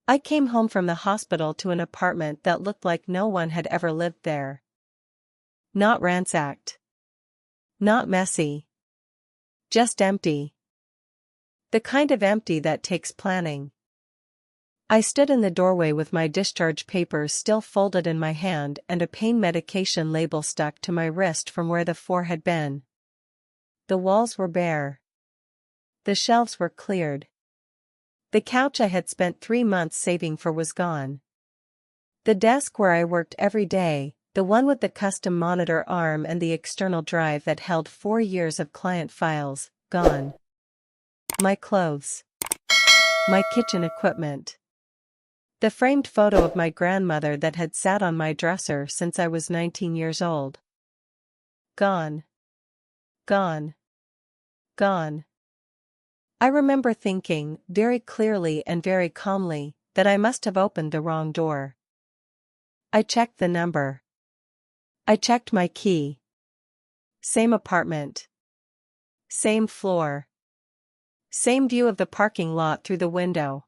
I came home from the hospital to an apartment that looked like no one had ever lived there. Not ransacked. Not messy. Just empty. The kind of empty that takes planning. I stood in the doorway with my discharge papers still folded in my hand and a pain medication label stuck to my wrist from where the four had been. The walls were bare. The shelves were cleared. The couch I had spent 3 months saving for was gone. The desk where I worked every day, the one with the custom monitor arm and the external drive that held 4 years of client files, gone. My clothes. My kitchen equipment. The framed photo of my grandmother that had sat on my dresser since I was 19 years old. Gone. Gone. Gone. I remember thinking, very clearly and very calmly, that I must have opened the wrong door. I checked the number. I checked my key. Same apartment. Same floor. Same view of the parking lot through the window.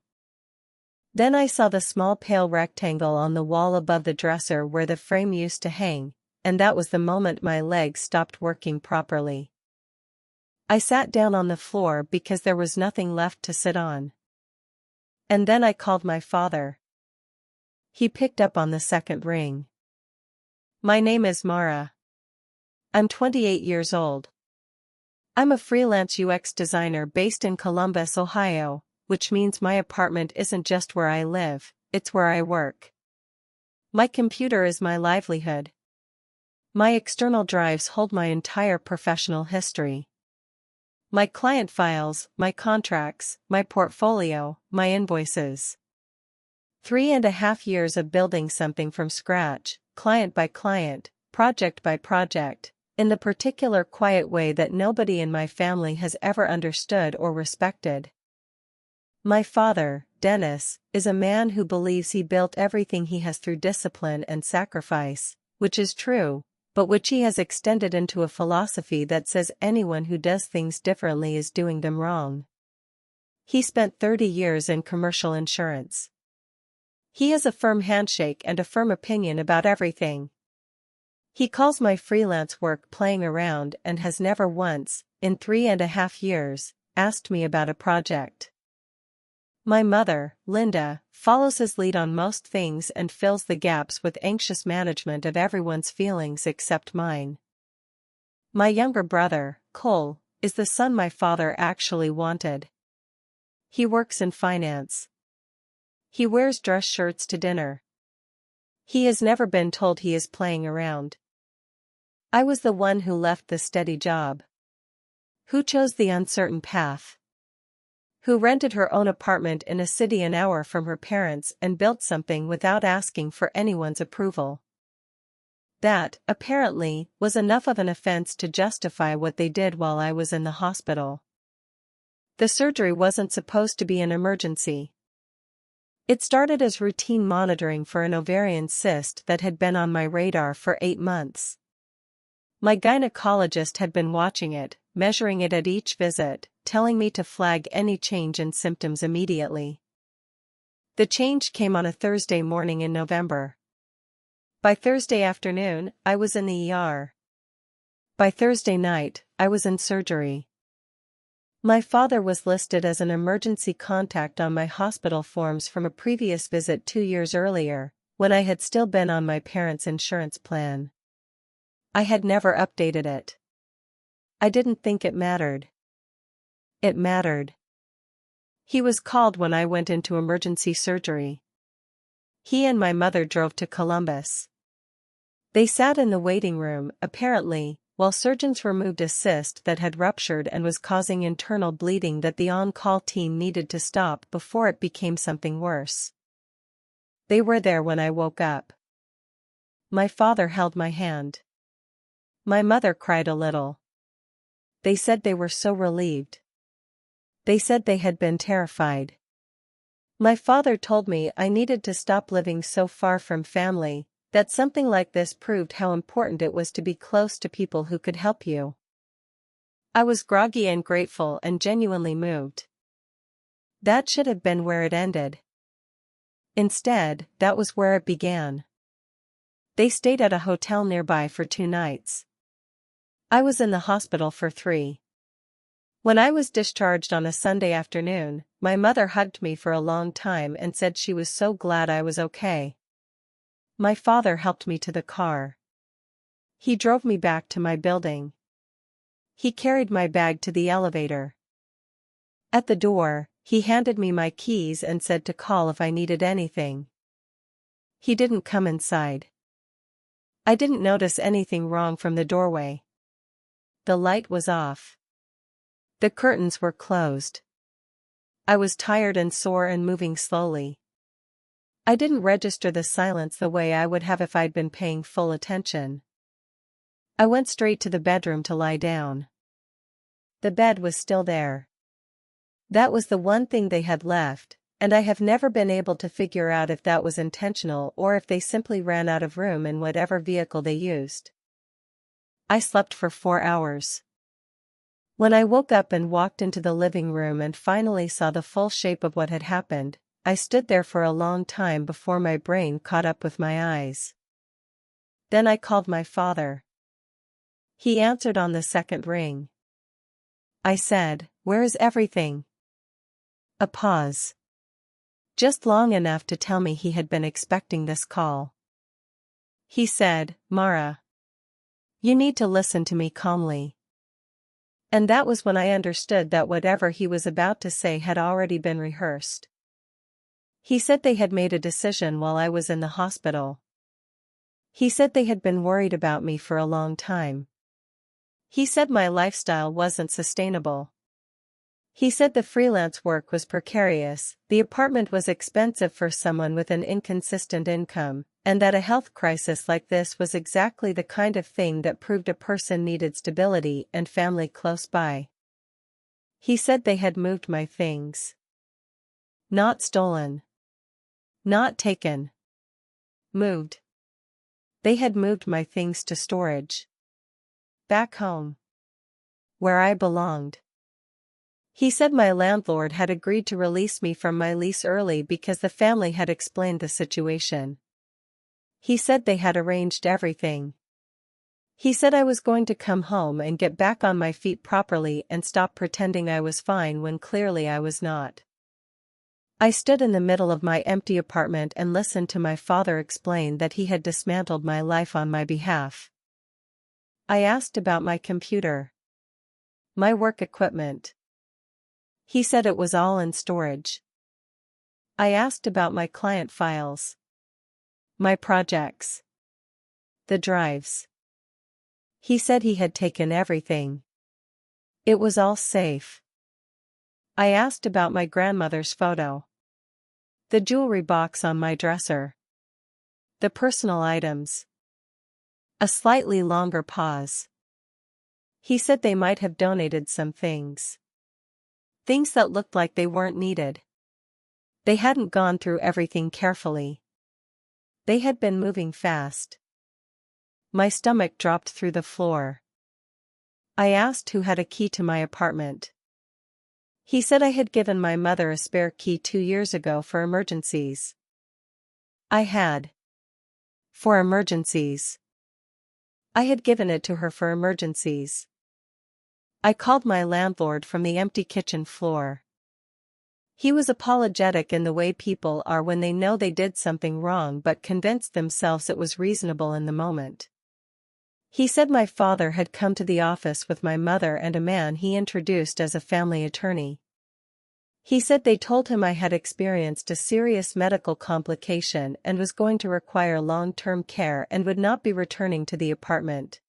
Then I saw the small pale rectangle on the wall above the dresser where the frame used to hang, and that was the moment my legs stopped working properly. I sat down on the floor because there was nothing left to sit on. And then I called my father. He picked up on the second ring. My name is Mara. I'm 28 years old. I'm a freelance UX designer based in Columbus, Ohio, which means my apartment isn't just where I live, it's where I work. My computer is my livelihood. My external drives hold my entire professional history. My client files, my contracts, my portfolio, my invoices. 3.5 years of building something from scratch, client by client, project by project, in the particular quiet way that nobody in my family has ever understood or respected. My father, Dennis, is a man who believes he built everything he has through discipline and sacrifice, which is true, but which he has extended into a philosophy that says anyone who does things differently is doing them wrong. He spent 30 years in commercial insurance. He has a firm handshake and a firm opinion about everything. He calls my freelance work playing around and has never once, in 3.5 years, asked me about a project. My mother, Linda, follows his lead on most things and fills the gaps with anxious management of everyone's feelings except mine. My younger brother, Cole, is the son my father actually wanted. He works in finance. He wears dress shirts to dinner. He has never been told he is playing around. I was the one who left the steady job. Who chose the uncertain path. Who rented her own apartment in a city an hour from her parents and built something without asking for anyone's approval. That, apparently, was enough of an offense to justify what they did while I was in the hospital. The surgery wasn't supposed to be an emergency. It started as routine monitoring for an ovarian cyst that had been on my radar for 8 months. My gynecologist had been watching it, measuring it at each visit, telling me to flag any change in symptoms immediately. The change came on a Thursday morning in November. By Thursday afternoon, I was in the ER. By Thursday night, I was in surgery. My father was listed as an emergency contact on my hospital forms from a previous visit 2 years earlier, when I had still been on my parents' insurance plan. I had never updated it. I didn't think it mattered. It mattered. He was called when I went into emergency surgery. He and my mother drove to Columbus. They sat in the waiting room, apparently, while surgeons removed a cyst that had ruptured and was causing internal bleeding that the on-call team needed to stop before it became something worse. They were there when I woke up. My father held my hand. My mother cried a little. They said they were so relieved. They said they had been terrified. My father told me I needed to stop living so far from family, that something like this proved how important it was to be close to people who could help you. I was groggy and grateful and genuinely moved. That should have been where it ended. Instead, that was where it began. They stayed at a hotel nearby for 2 nights. I was in the hospital for 3. When I was discharged on a Sunday afternoon, my mother hugged me for a long time and said she was so glad I was okay. My father helped me to the car. He drove me back to my building. He carried my bag to the elevator. At the door, he handed me my keys and said to call if I needed anything. He didn't come inside. I didn't notice anything wrong from the doorway. The light was off. The curtains were closed. I was tired and sore and moving slowly. I didn't register the silence the way I would have if I'd been paying full attention. I went straight to the bedroom to lie down. The bed was still there. That was the one thing they had left, and I have never been able to figure out if that was intentional or if they simply ran out of room in whatever vehicle they used. I slept for 4 hours. When I woke up and walked into the living room and finally saw the full shape of what had happened, I stood there for a long time before my brain caught up with my eyes. Then I called my father. He answered on the second ring. I said, "Where is everything?" A pause. Just long enough to tell me he had been expecting this call. He said, "Mara, you need to listen to me calmly." And that was when I understood that whatever he was about to say had already been rehearsed. He said they had made a decision while I was in the hospital. He said they had been worried about me for a long time. He said my lifestyle wasn't sustainable. He said the freelance work was precarious, the apartment was expensive for someone with an inconsistent income, and that a health crisis like this was exactly the kind of thing that proved a person needed stability and family close by. He said they had moved my things. Not stolen. Not taken. Moved. They had moved my things to storage. Back home. Where I belonged. He said my landlord had agreed to release me from my lease early because the family had explained the situation. He said they had arranged everything. He said I was going to come home and get back on my feet properly and stop pretending I was fine when clearly I was not. I stood in the middle of my empty apartment and listened to my father explain that he had dismantled my life on my behalf. I asked about my computer. My work equipment. He said it was all in storage. I asked about my client files. My projects. The drives. He said he had taken everything. It was all safe. I asked about my grandmother's photo. The jewelry box on my dresser. The personal items. A slightly longer pause. He said they might have donated some things. Things that looked like they weren't needed. They hadn't gone through everything carefully. They had been moving fast. My stomach dropped through the floor. I asked who had a key to my apartment. He said I had given my mother a spare key 2 years ago for emergencies. I had. For emergencies. I had given it to her for emergencies. I called my landlord from the empty kitchen floor. He was apologetic in the way people are when they know they did something wrong but convinced themselves it was reasonable in the moment. He said my father had come to the office with my mother and a man he introduced as a family attorney. He said they told him I had experienced a serious medical complication and was going to require long-term care and would not be returning to the apartment.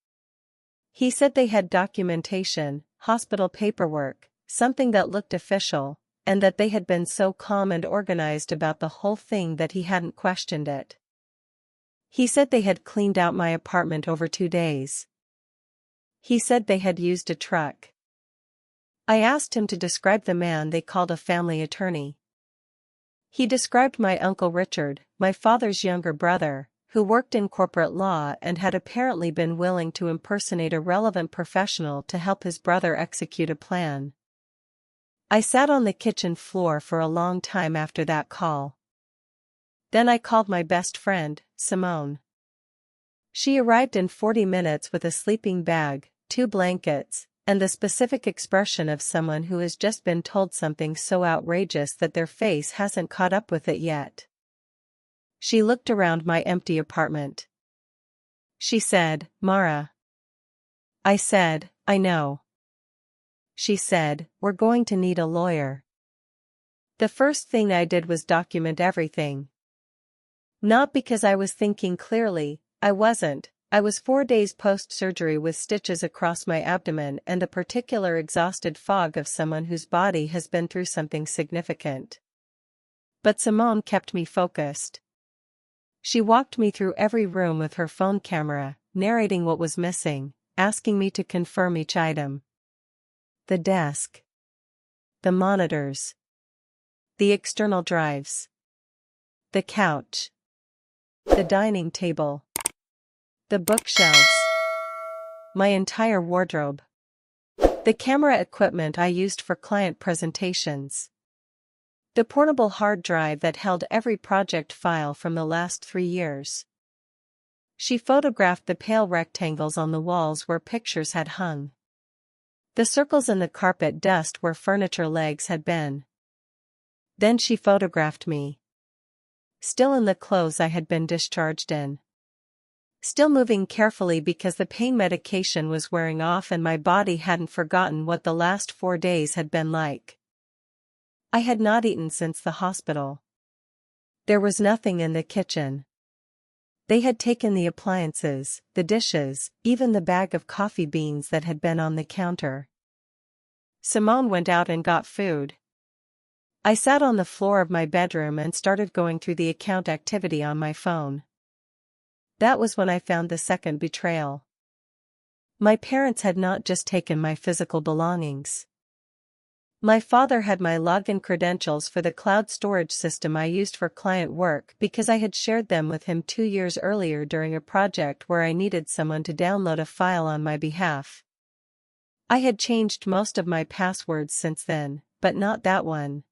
He said they had documentation, hospital paperwork, something that looked official, and that they had been so calm and organized about the whole thing that he hadn't questioned it. He said they had cleaned out my apartment over 2 days. He said they had used a truck. I asked him to describe the man they called a family attorney. He described my Uncle Richard, my father's younger brother, who worked in corporate law and had apparently been willing to impersonate a relevant professional to help his brother execute a plan. I sat on the kitchen floor for a long time after that call. Then I called my best friend, Simone. She arrived in 40 minutes with a sleeping bag, 2 blankets, and the specific expression of someone who has just been told something so outrageous that their face hasn't caught up with it yet. She looked around my empty apartment. She said, "Mara." I said, "I know." She said, "We're going to need a lawyer." The first thing I did was document everything. Not because I was thinking clearly, I wasn't. I was 4 days post-surgery with stitches across my abdomen and the particular exhausted fog of someone whose body has been through something significant. But Simone kept me focused. She walked me through every room with her phone camera, narrating what was missing, asking me to confirm each item. The desk. The monitors. The external drives. The couch. The dining table. The bookshelves. My entire wardrobe. The camera equipment I used for client presentations. The portable hard drive that held every project file from the last 3 years. She photographed the pale rectangles on the walls where pictures had hung. The circles in the carpet dust where furniture legs had been. Then she photographed me. Still in the clothes I had been discharged in. Still moving carefully because the pain medication was wearing off and my body hadn't forgotten what the last 4 days had been like. I had not eaten since the hospital. There was nothing in the kitchen. They had taken the appliances, the dishes, even the bag of coffee beans that had been on the counter. Simone went out and got food. I sat on the floor of my bedroom and started going through the account activity on my phone. That was when I found the second betrayal. My parents had not just taken my physical belongings. My father had my login credentials for the cloud storage system I used for client work because I had shared them with him 2 years earlier during a project where I needed someone to download a file on my behalf. I had changed most of my passwords since then, but not that one.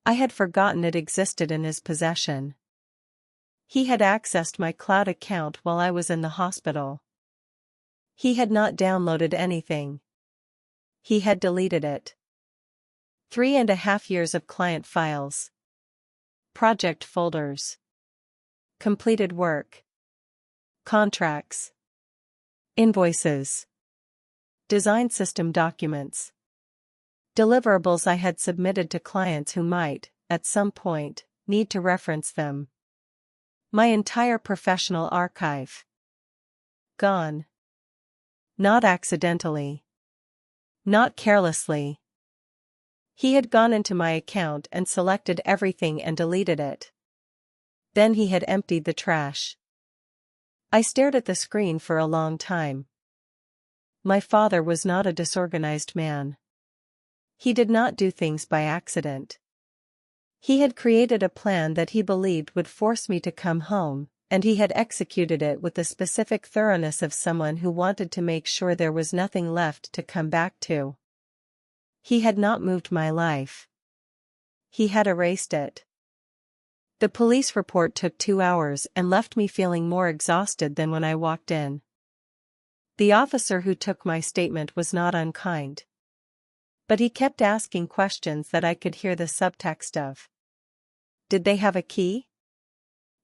I had forgotten it existed in his possession. He had accessed my cloud account while I was in the hospital. He had not downloaded anything. He had deleted it. 3.5 years of client files. Project folders. Completed work. Contracts. Invoices. Design system documents. Deliverables I had submitted to clients who might, at some point, need to reference them. My entire professional archive. Gone. Not accidentally. Not carelessly. He had gone into my account and selected everything and deleted it. Then he had emptied the trash. I stared at the screen for a long time. My father was not a disorganized man. He did not do things by accident. He had created a plan that he believed would force me to come home, and he had executed it with the specific thoroughness of someone who wanted to make sure there was nothing left to come back to. He had not moved my life. He had erased it. The police report took 2 hours and left me feeling more exhausted than when I walked in. The officer who took my statement was not unkind. But he kept asking questions that I could hear the subtext of. Did they have a key?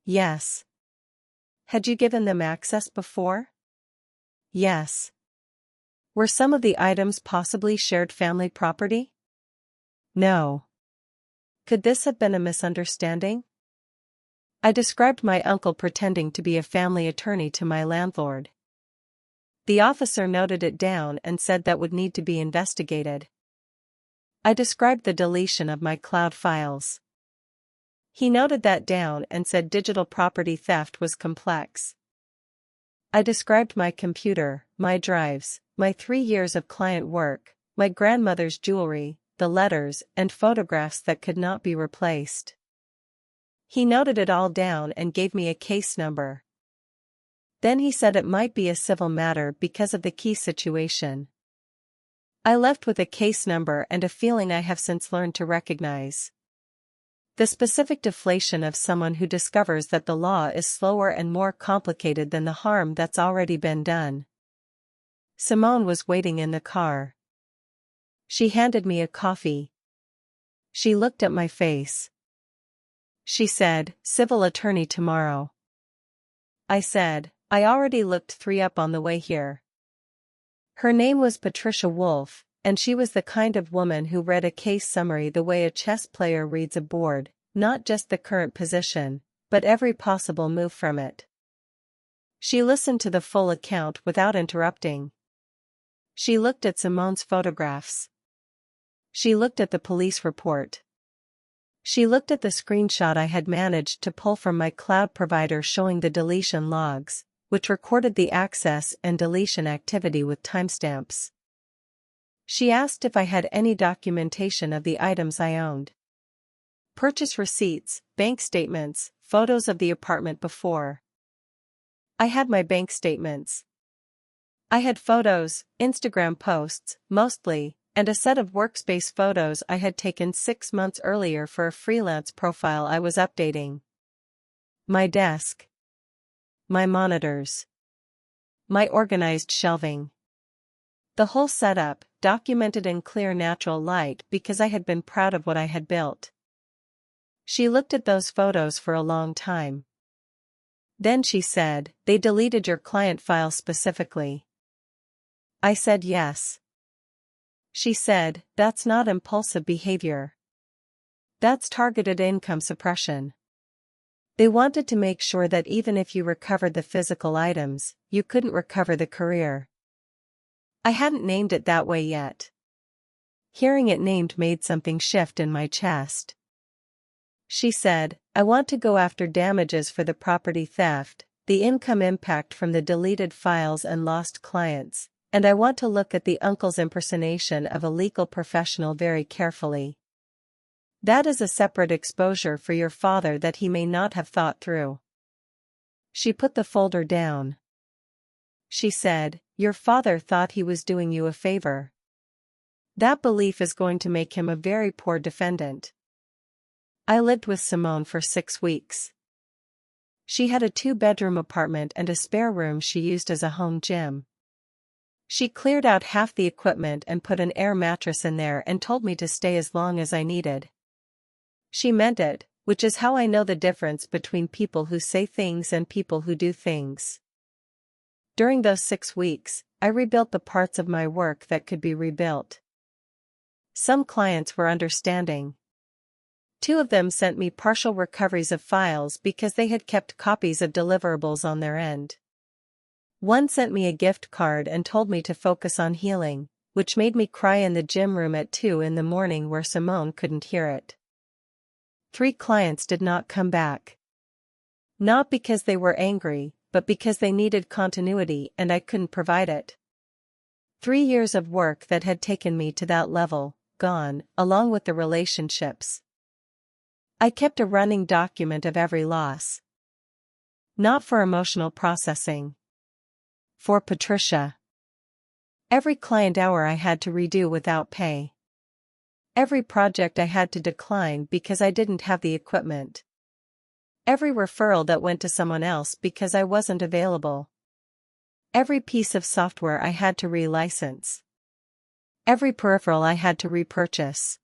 Yes. Had you given them access before? Yes. Were some of the items possibly shared family property? No. Could this have been a misunderstanding? I described my uncle pretending to be a family attorney to my landlord. The officer noted it down and said that would need to be investigated. I described the deletion of my cloud files. He noted that down and said digital property theft was complex. I described my computer, my drives, my 3 years of client work, my grandmother's jewelry, the letters and photographs that could not be replaced. He noted it all down and gave me a case number. Then he said it might be a civil matter because of the key situation. I left with a case number and a feeling I have since learned to recognize. The specific deflation of someone who discovers that the law is slower and more complicated than the harm that's already been done. Simone was waiting in the car. She handed me a coffee. She looked at my face. She said, "Civil attorney tomorrow." I said, "I already looked 3 up on the way here." Her name was Patricia Wolfe, and she was the kind of woman who read a case summary the way a chess player reads a board, not just the current position, but every possible move from it. She listened to the full account without interrupting. She looked at Simone's photographs. She looked at the police report. She looked at the screenshot I had managed to pull from my cloud provider showing the deletion logs, which recorded the access and deletion activity with timestamps. She asked if I had any documentation of the items I owned. Purchase receipts, bank statements, photos of the apartment before. I had my bank statements. I had photos, Instagram posts, mostly, and a set of workspace photos I had taken 6 months earlier for a freelance profile I was updating. My desk. My monitors. My organized shelving. The whole setup, documented in clear natural light because I had been proud of what I had built. She looked at those photos for a long time. Then she said, "They deleted your client file specifically." I said yes. She said, "That's not impulsive behavior. That's targeted income suppression. They wanted to make sure that even if you recovered the physical items, you couldn't recover the career." I hadn't named it that way yet. Hearing it named made something shift in my chest. She said, "I want to go after damages for the property theft, the income impact from the deleted files and lost clients, and I want to look at the uncle's impersonation of a legal professional very carefully. That is a separate exposure for your father that he may not have thought through." She put the folder down. She said, "Your father thought he was doing you a favor. That belief is going to make him a very poor defendant." I lived with Simone for 6 weeks. She had a 2-bedroom apartment and a spare room she used as a home gym. She cleared out half the equipment and put an air mattress in there and told me to stay as long as I needed. She meant it, which is how I know the difference between people who say things and people who do things. During those 6 weeks, I rebuilt the parts of my work that could be rebuilt. Some clients were understanding. 2 of them sent me partial recoveries of files because they had kept copies of deliverables on their end. One sent me a gift card and told me to focus on healing, which made me cry in the gym room at 2 in the morning where Simone couldn't hear it. 3 clients did not come back. Not because they were angry, but because they needed continuity and I couldn't provide it. 3 years of work that had taken me to that level, gone, along with the relationships. I kept a running document of every loss. Not for emotional processing. For Patricia. Every client hour I had to redo without pay. Every project I had to decline because I didn't have the equipment. Every referral that went to someone else because I wasn't available. Every piece of software I had to relicense. Every peripheral I had to repurchase.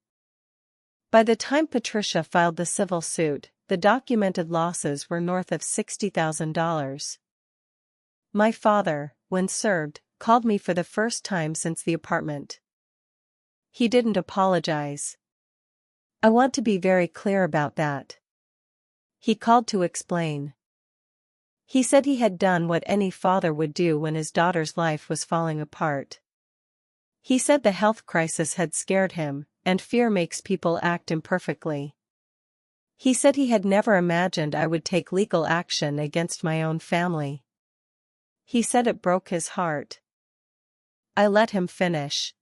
By the time Patricia filed the civil suit, the documented losses were north of $60,000. My father, when served, called me for the first time since the apartment. He didn't apologize. I want to be very clear about that. He called to explain. He said he had done what any father would do when his daughter's life was falling apart. He said the health crisis had scared him, and fear makes people act imperfectly. He said he had never imagined I would take legal action against my own family. He said it broke his heart. I let him finish.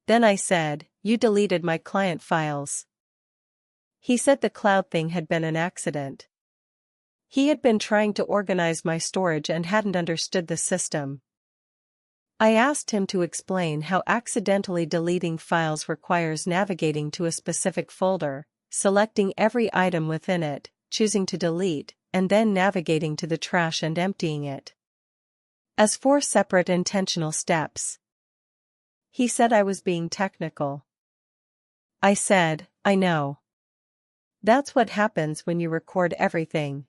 Then I said, "You deleted my client files." He said the cloud thing had been an accident. He had been trying to organize my storage and hadn't understood the system. I asked him to explain how accidentally deleting files requires navigating to a specific folder, selecting every item within it, choosing to delete, and then navigating to the trash and emptying it. As 4 separate intentional steps. He said I was being technical. I said, I know. That's what happens when you record everything.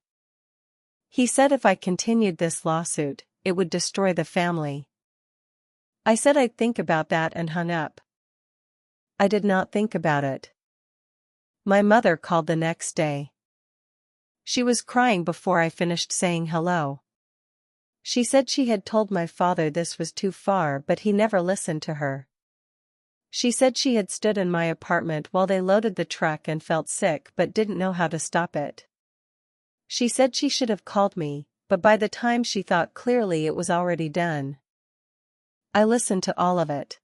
He said if I continued this lawsuit, it would destroy the family. I said I'd think about that and hung up. I did not think about it. My mother called the next day. She was crying before I finished saying hello. She said she had told my father this was too far, but he never listened to her. She said she had stood in my apartment while they loaded the truck and felt sick but didn't know how to stop it. She said she should have called me, but by the time she thought clearly it was already done. I listened to all of it.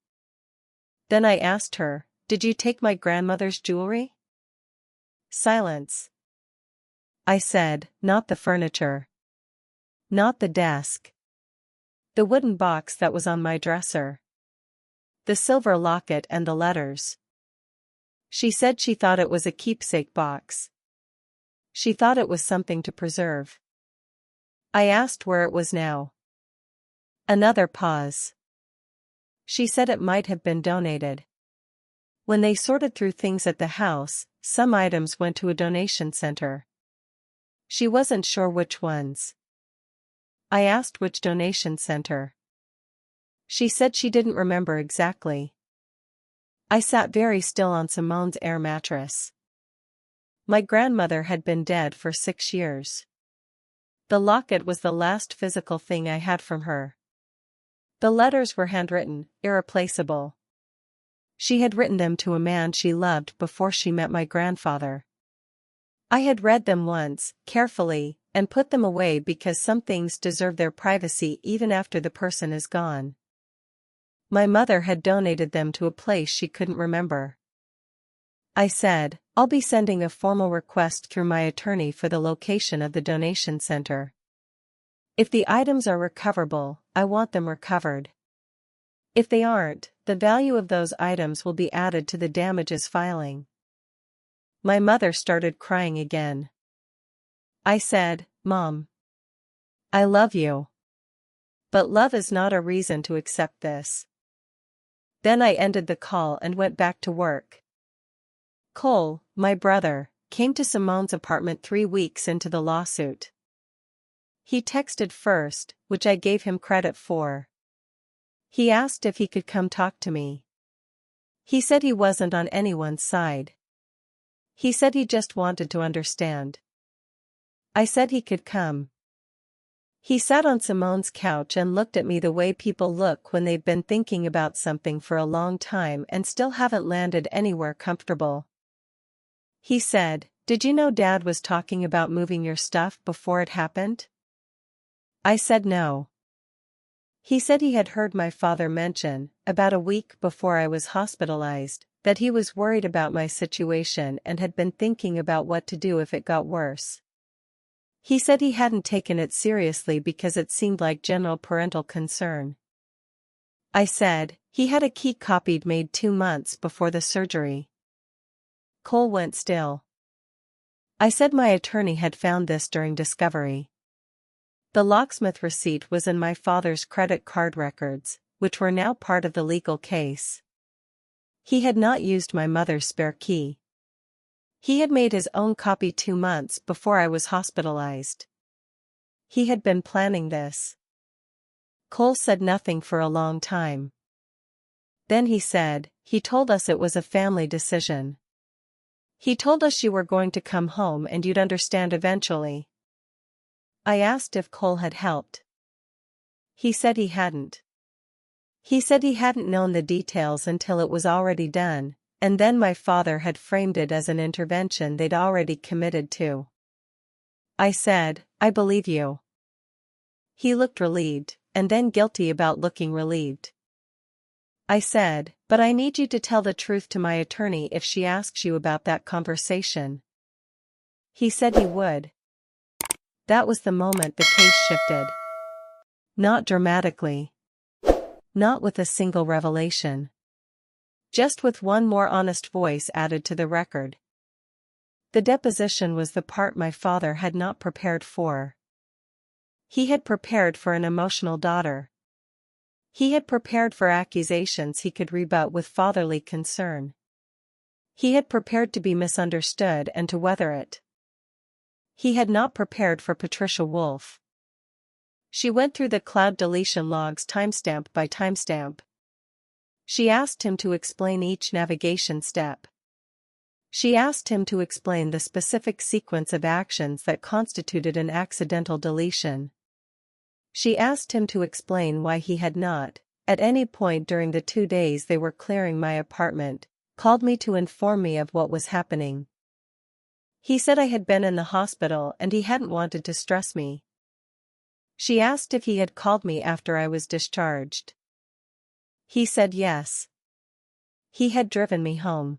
Then I asked her, "Did you take my grandmother's jewelry?" Silence. I said, "Not the furniture. Not the desk. The wooden box that was on my dresser. The silver locket and the letters." She said she thought it was a keepsake box. She thought it was something to preserve. I asked where it was now. Another pause. She said it might have been donated. When they sorted through things at the house, some items went to a donation center. She wasn't sure which ones. I asked which donation center. She said she didn't remember exactly. I sat very still on Simone's air mattress. My grandmother had been dead for 6 years. The locket was the last physical thing I had from her. The letters were handwritten, irreplaceable. She had written them to a man she loved before she met my grandfather. I had read them once, carefully, and put them away because some things deserve their privacy even after the person is gone. My mother had donated them to a place she couldn't remember. I said, "I'll be sending a formal request through my attorney for the location of the donation center. If the items are recoverable, I want them recovered. If they aren't, the value of those items will be added to the damages filing." My mother started crying again. I said, "Mom, I love you. But love is not a reason to accept this." Then I ended the call and went back to work. Cole, my brother, came to Simone's apartment 3 weeks into the lawsuit. He texted first, which I gave him credit for. He asked if he could come talk to me. He said he wasn't on anyone's side. He said he just wanted to understand. I said he could come. He sat on Simone's couch and looked at me the way people look when they've been thinking about something for a long time and still haven't landed anywhere comfortable. He said, "Did you know Dad was talking about moving your stuff before it happened?" I said no. He said he had heard my father mention, about a week before I was hospitalized, that he was worried about my situation and had been thinking about what to do if it got worse. He said he hadn't taken it seriously because it seemed like general parental concern. I said, he had a key copied made 2 months before the surgery. Cole went still. I said my attorney had found this during discovery. The locksmith receipt was in my father's credit card records, which were now part of the legal case. He had not used my mother's spare key. He had made his own copy 2 months before I was hospitalized. He had been planning this. Cole said nothing for a long time. Then he said, "He told us it was a family decision. He told us you were going to come home and you'd understand eventually." I asked if Cole had helped. He said he hadn't. He said he hadn't known the details until it was already done, and then my father had framed it as an intervention they'd already committed to. I said, "I believe you." He looked relieved, and then guilty about looking relieved. I said, "But I need you to tell the truth to my attorney if she asks you about that conversation." He said he would. That was the moment the case shifted. Not dramatically. Not with a single revelation. Just with one more honest voice added to the record. The deposition was the part my father had not prepared for. He had prepared for an emotional daughter. He had prepared for accusations he could rebut with fatherly concern. He had prepared to be misunderstood and to weather it. He had not prepared for Patricia Wolfe. She went through the cloud deletion logs timestamp by timestamp. She asked him to explain each navigation step. She asked him to explain the specific sequence of actions that constituted an accidental deletion. She asked him to explain why he had not, at any point during the 2 days they were clearing my apartment, called me to inform me of what was happening. He said I had been in the hospital and he hadn't wanted to stress me. She asked if he had called me after I was discharged. He said yes. He had driven me home.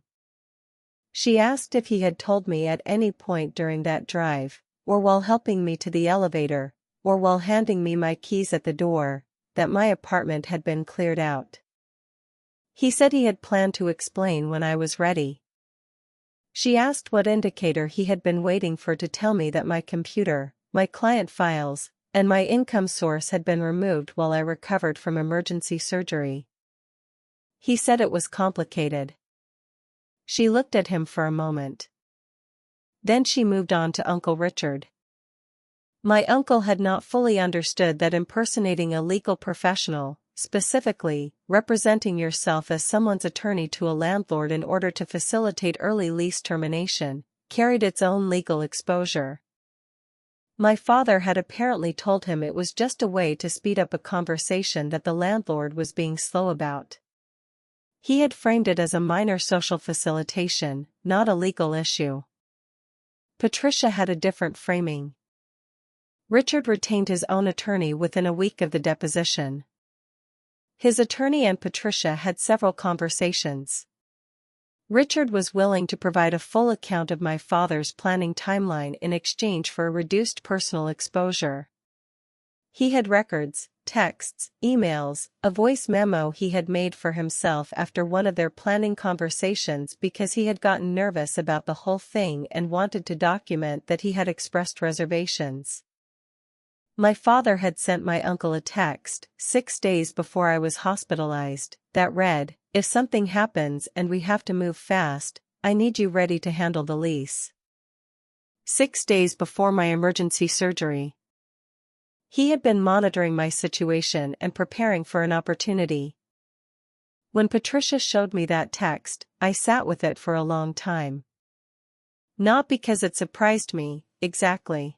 She asked if he had told me at any point during that drive, or while helping me to the elevator, or while handing me my keys at the door, that my apartment had been cleared out. He said he had planned to explain when I was ready. She asked what indicator he had been waiting for to tell me that my computer, my client files, and my income source had been removed while I recovered from emergency surgery. He said it was complicated. She looked at him for a moment. Then she moved on to Uncle Richard. My uncle had not fully understood that impersonating a legal professional, specifically, representing yourself as someone's attorney to a landlord in order to facilitate early lease termination, carried its own legal exposure. My father had apparently told him it was just a way to speed up a conversation that the landlord was being slow about. He had framed it as a minor social facilitation, not a legal issue. Patricia had a different framing. Richard retained his own attorney within a week of the deposition. His attorney and Patricia had several conversations. Richard was willing to provide a full account of my father's planning timeline in exchange for a reduced personal exposure. He had records, texts, emails, a voice memo he had made for himself after one of their planning conversations because he had gotten nervous about the whole thing and wanted to document that he had expressed reservations. My father had sent my uncle a text, 6 days before I was hospitalized, that read, "If something happens and we have to move fast, I need you ready to handle the lease." 6 days before my emergency surgery. He had been monitoring my situation and preparing for an opportunity. When Patricia showed me that text, I sat with it for a long time. Not because it surprised me, exactly.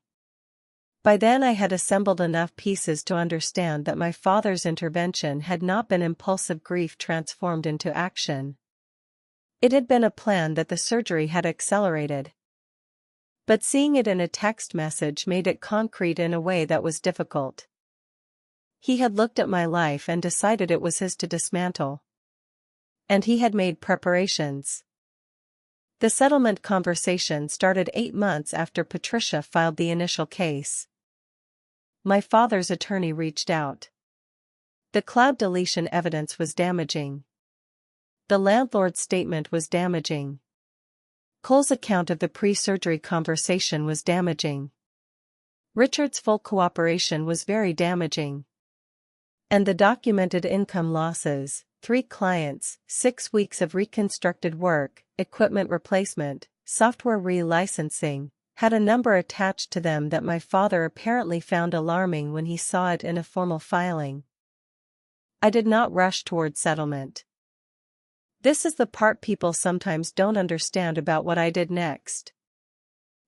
By then I had assembled enough pieces to understand that my father's intervention had not been impulsive grief transformed into action. It had been a plan that the surgery had accelerated. But seeing it in a text message made it concrete in a way that was difficult. He had looked at my life and decided it was his to dismantle. And he had made preparations. The settlement conversation started 8 months after Patricia filed the initial case. My father's attorney reached out. The cloud deletion evidence was damaging. The landlord's statement was damaging. Cole's account of the pre-surgery conversation was damaging. Richard's full cooperation was very damaging. And the documented income losses, 3 clients, 6 weeks of reconstructed work, equipment replacement, software relicensing, had a number attached to them that my father apparently found alarming when he saw it in a formal filing. I did not rush toward settlement. This is the part people sometimes don't understand about what I did next.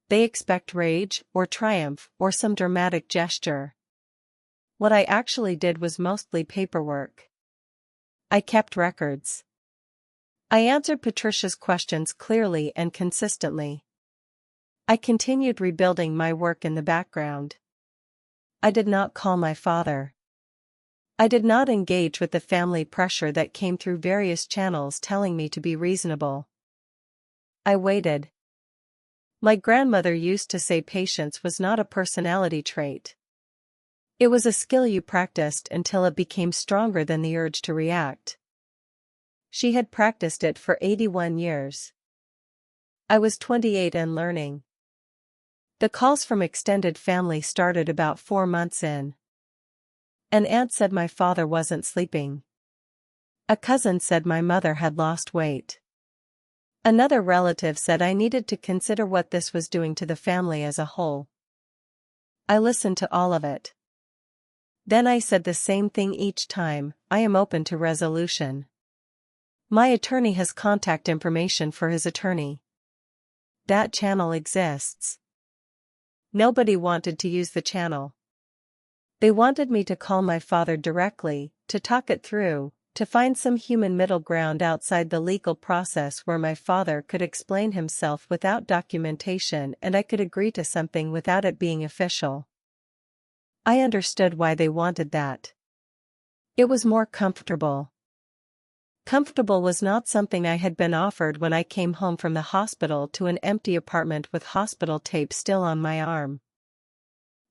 They expect rage, or triumph, or some dramatic gesture. What I actually did was mostly paperwork. I kept records. I answered Patricia's questions clearly and consistently. I continued rebuilding my work in the background. I did not call my father. I did not engage with the family pressure that came through various channels telling me to be reasonable. I waited. My grandmother used to say patience was not a personality trait. It was a skill you practiced until it became stronger than the urge to react. She had practiced it for 81 years. I was 28 and learning. The calls from extended family started about 4 months in. An aunt said my father wasn't sleeping. A cousin said my mother had lost weight. Another relative said I needed to consider what this was doing to the family as a whole. I listened to all of it. Then I said the same thing each time: I am open to resolution. My attorney has contact information for his attorney. That channel exists. Nobody wanted to use the channel. They wanted me to call my father directly, to talk it through, to find some human middle ground outside the legal process where my father could explain himself without documentation and I could agree to something without it being official. I understood why they wanted that. It was more comfortable. Comfortable was not something I had been offered when I came home from the hospital to an empty apartment with hospital tape still on my arm.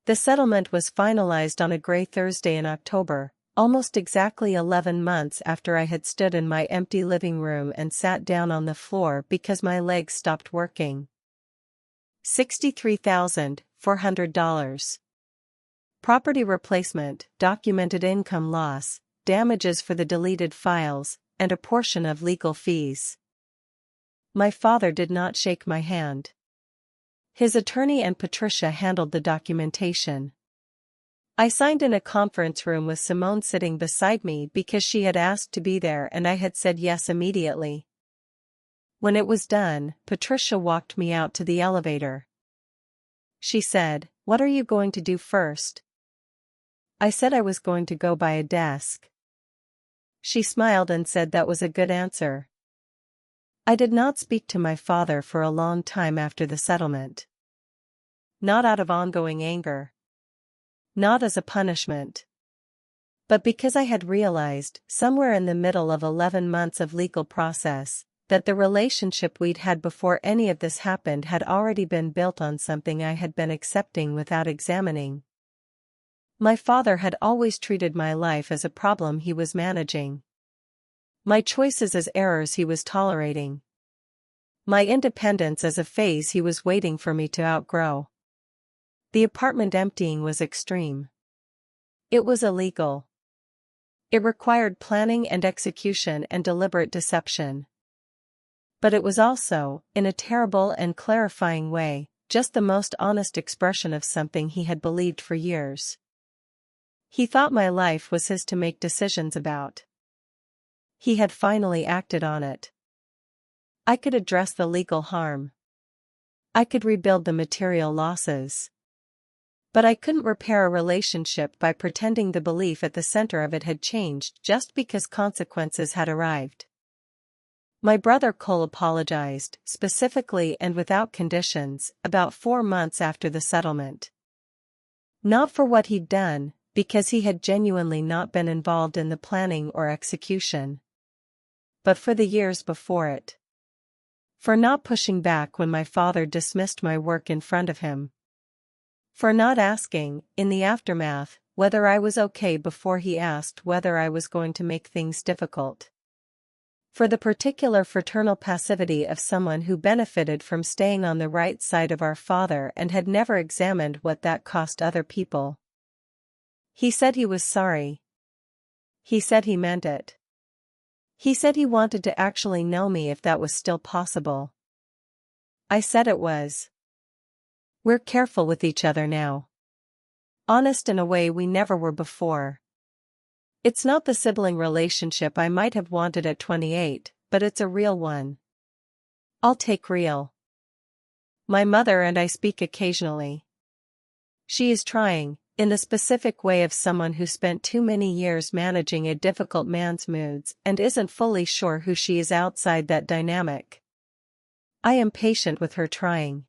The settlement was finalized on a gray Thursday in October, almost exactly 11 months after I had stood in my empty living room and sat down on the floor because my legs stopped working. $63,400. Property replacement, documented income loss, damages for the deleted files, and a portion of legal fees. My father did not shake my hand. His attorney and Patricia handled the documentation. I signed in a conference room with Simone sitting beside me because she had asked to be there and I had said yes immediately. When it was done, Patricia walked me out to the elevator. She said, "What are you going to do first?" I said I was going to go buy a desk. She smiled and said that was a good answer. I did not speak to my father for a long time after the settlement. Not out of ongoing anger. Not as a punishment. But because I had realized, somewhere in the middle of 11 months of legal process, that the relationship we'd had before any of this happened had already been built on something I had been accepting without examining. My father had always treated my life as a problem he was managing. My choices as errors he was tolerating. My independence as a phase he was waiting for me to outgrow. The apartment emptying was extreme. It was illegal. It required planning and execution and deliberate deception. But it was also, in a terrible and clarifying way, just the most honest expression of something he had believed for years. He thought my life was his to make decisions about. He had finally acted on it. I could address the legal harm. I could rebuild the material losses. But I couldn't repair a relationship by pretending the belief at the center of it had changed just because consequences had arrived. My brother Cole apologized, specifically and without conditions, about 4 months after the settlement. Not for what he'd done, because he had genuinely not been involved in the planning or execution. But for the years before it. For not pushing back when my father dismissed my work in front of him. For not asking, in the aftermath, whether I was okay before he asked whether I was going to make things difficult. For the particular fraternal passivity of someone who benefited from staying on the right side of our father and had never examined what that cost other people. He said he was sorry. He said he meant it. He said he wanted to actually know me if that was still possible. I said it was. We're careful with each other now. Honest in a way we never were before. It's not the sibling relationship I might have wanted at 28, but it's a real one. I'll take real. My mother and I speak occasionally. She is trying, in the specific way of someone who spent too many years managing a difficult man's moods and isn't fully sure who she is outside that dynamic. I am patient with her trying.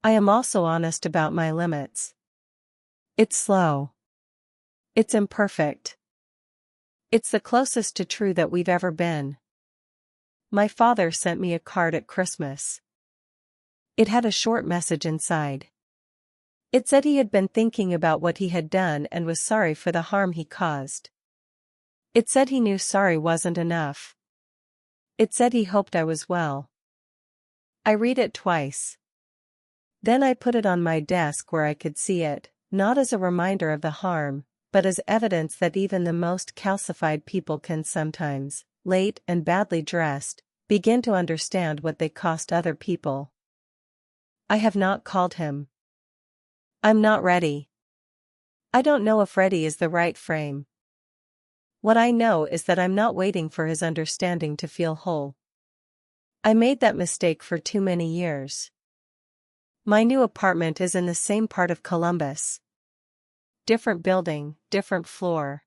I am also honest about my limits. It's slow. It's imperfect. It's the closest to true that we've ever been. My father sent me a card at Christmas. It had a short message inside. It said he had been thinking about what he had done and was sorry for the harm he caused. It said he knew sorry wasn't enough. It said he hoped I was well. I read it twice. Then I put it on my desk where I could see it, not as a reminder of the harm, but as evidence that even the most calcified people can sometimes, late and badly dressed, begin to understand what they cost other people. I have not called him. I'm not ready. I don't know if ready is the right frame. What I know is that I'm not waiting for his understanding to feel whole. I made that mistake for too many years. My new apartment is in the same part of Columbus. Different building, different floor.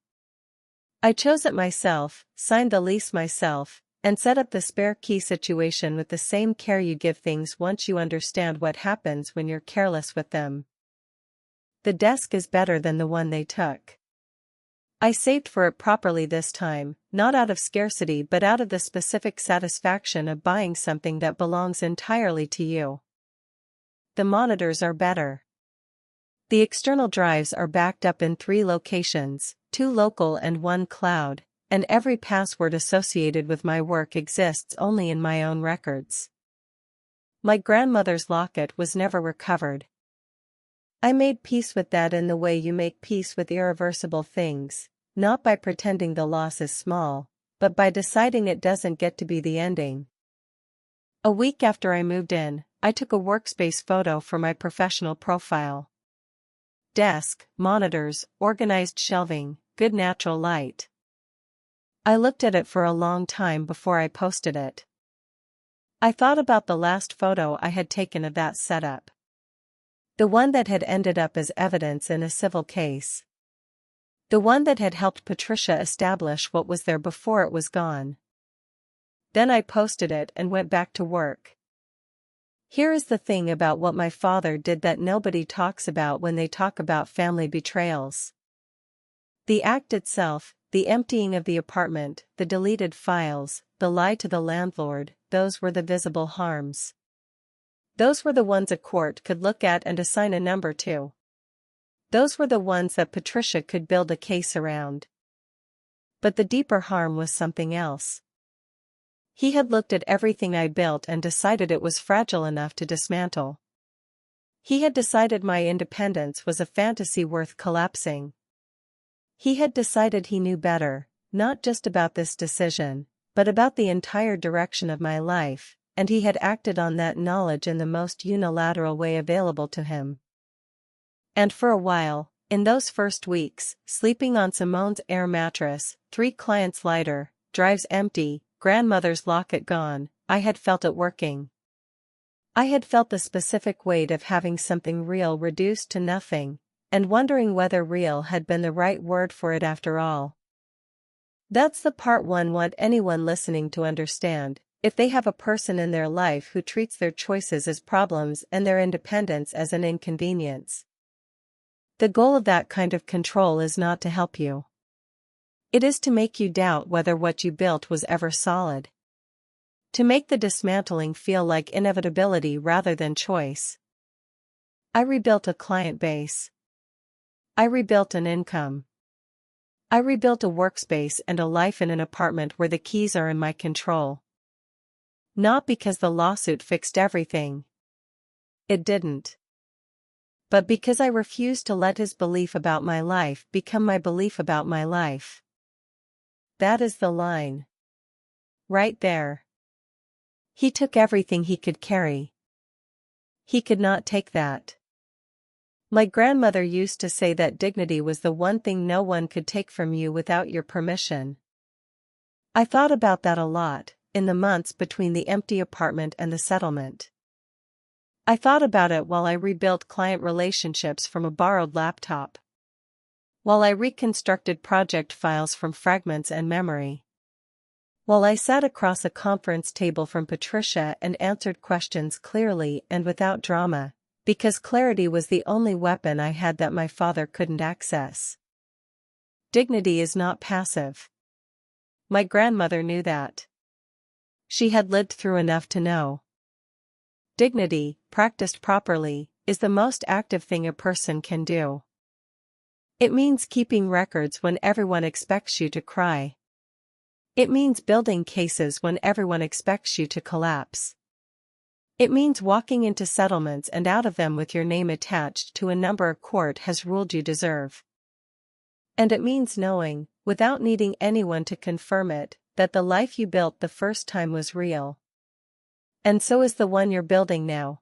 I chose it myself, signed the lease myself, and set up the spare key situation with the same care you give things once you understand what happens when you're careless with them. The desk is better than the one they took. I saved for it properly this time, not out of scarcity but out of the specific satisfaction of buying something that belongs entirely to you. The monitors are better. The external drives are backed up in 3 locations, 2 local and 1 cloud, and every password associated with my work exists only in my own records. My grandmother's locket was never recovered. I made peace with that in the way you make peace with irreversible things, not by pretending the loss is small, but by deciding it doesn't get to be the ending. A week after I moved in, I took a workspace photo for my professional profile. Desk, monitors, organized shelving, good natural light. I looked at it for a long time before I posted it. I thought about the last photo I had taken of that setup. The one that had ended up as evidence in a civil case. The one that had helped Patricia establish what was there before it was gone. Then I posted it and went back to work. Here is the thing about what my father did that nobody talks about when they talk about family betrayals. The act itself, the emptying of the apartment, the deleted files, the lie to the landlord, those were the visible harms. Those were the ones a court could look at and assign a number to. Those were the ones that Patricia could build a case around. But the deeper harm was something else. He had looked at everything I built and decided it was fragile enough to dismantle. He had decided my independence was a fantasy worth collapsing. He had decided he knew better, not just about this decision, but about the entire direction of my life, and he had acted on that knowledge in the most unilateral way available to him. And for a while, in those first weeks, sleeping on Simone's air mattress, 3 clients lighter, drives empty, grandmother's locket gone, I had felt it working. I had felt the specific weight of having something real reduced to nothing, and wondering whether real had been the right word for it after all. That's the part one want anyone listening to understand, if they have a person in their life who treats their choices as problems and their independence as an inconvenience. The goal of that kind of control is not to help you. It is to make you doubt whether what you built was ever solid. To make the dismantling feel like inevitability rather than choice. I rebuilt a client base. I rebuilt an income. I rebuilt a workspace and a life in an apartment where the keys are in my control. Not because the lawsuit fixed everything. It didn't. But because I refused to let his belief about my life become my belief about my life. That is the line. Right there. He took everything he could carry. He could not take that. My grandmother used to say that dignity was the one thing no one could take from you without your permission. I thought about that a lot, in the months between the empty apartment and the settlement. I thought about it while I rebuilt client relationships from a borrowed laptop. While I reconstructed project files from fragments and memory. While I sat across a conference table from Patricia and answered questions clearly and without drama, because clarity was the only weapon I had that my father couldn't access. Dignity is not passive. My grandmother knew that. She had lived through enough to know. Dignity, practiced properly, is the most active thing a person can do. It means keeping records when everyone expects you to cry. It means building cases when everyone expects you to collapse. It means walking into settlements and out of them with your name attached to a number a court has ruled you deserve. And it means knowing, without needing anyone to confirm it, that the life you built the first time was real. And so is the one you're building now.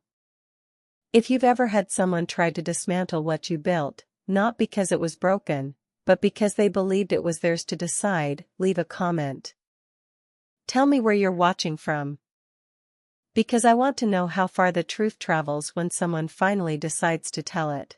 If you've ever had someone try to dismantle what you built, not because it was broken, but because they believed it was theirs to decide, leave a comment. Tell me where you're watching from. Because I want to know how far the truth travels when someone finally decides to tell it.